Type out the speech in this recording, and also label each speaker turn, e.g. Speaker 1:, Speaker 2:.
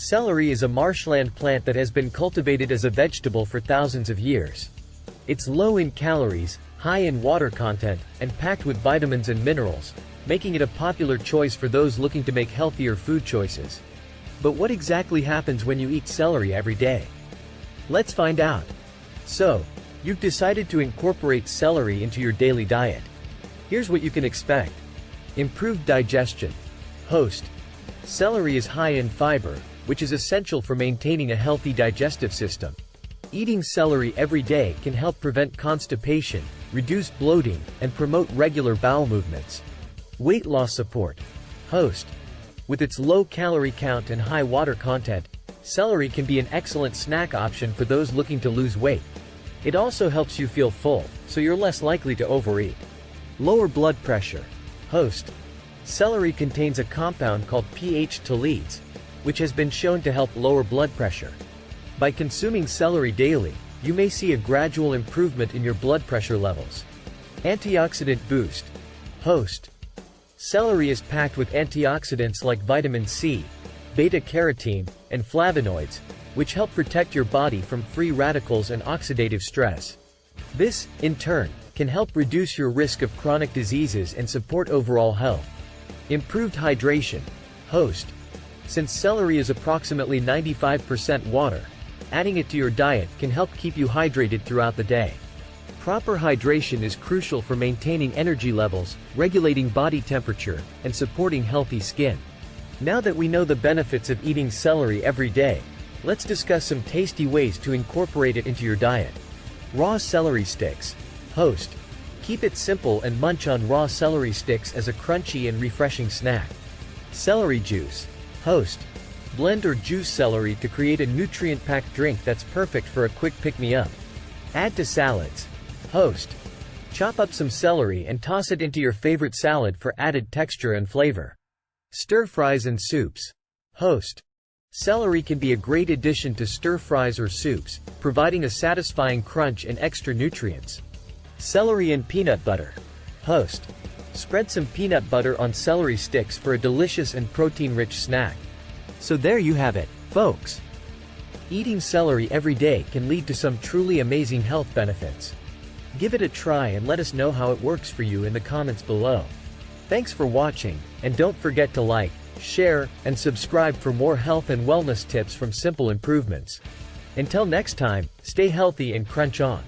Speaker 1: Celery is a marshland plant that has been cultivated as a vegetable for thousands of years. It's low in calories, high in water content, and packed with vitamins and minerals, making it a popular choice for those looking to make healthier food choices. But what exactly happens when you eat celery every day? Let's find out. So, you've decided to incorporate celery into your daily diet. Here's what you can expect. Improved digestion. Host. Celery is high in fiber, which is essential for maintaining a healthy digestive system. Eating celery every day can help prevent constipation, reduce bloating, and promote regular bowel movements. Weight loss support. Host. With its low calorie count and high water content, celery can be an excellent snack option for those looking to lose weight. It also helps you feel full, so you're less likely to overeat. Lower blood pressure. Host. Celery contains a compound called pH-tolete, which has been shown to help lower blood pressure. By consuming celery daily, you may see a gradual improvement in your blood pressure levels. Antioxidant boost. Host. Celery is packed with antioxidants like vitamin C, beta-carotene, and flavonoids, which help protect your body from free radicals and oxidative stress. This, in turn, can help reduce your risk of chronic diseases and support overall health. Improved hydration. Host. Since celery is approximately 95% water, adding it to your diet can help keep you hydrated throughout the day. Proper hydration is crucial for maintaining energy levels, regulating body temperature, and supporting healthy skin. Now that we know the benefits of eating celery every day, let's discuss some tasty ways to incorporate it into your diet. Raw celery sticks. Host. Keep it simple and munch on raw celery sticks as a crunchy and refreshing snack. Celery juice. Host. Blend or juice celery to create a nutrient-packed drink that's perfect for a quick pick-me-up. Add to salads. Host. Chop up some celery and toss it into your favorite salad for added texture and flavor. Stir-fries and soups. Host. Celery can be a great addition to stir-fries or soups, providing a satisfying crunch and extra nutrients. Celery and peanut butter. Host. Spread some peanut butter on celery sticks for a delicious and protein-rich snack. So there you have it, folks. Eating celery every day can lead to some truly amazing health benefits. Give it a try and let us know how it works for you in the comments below. Thanks for watching, and don't forget to like, share, and subscribe for more health and wellness tips from Simple Improvements. Until next time, stay healthy and crunch on.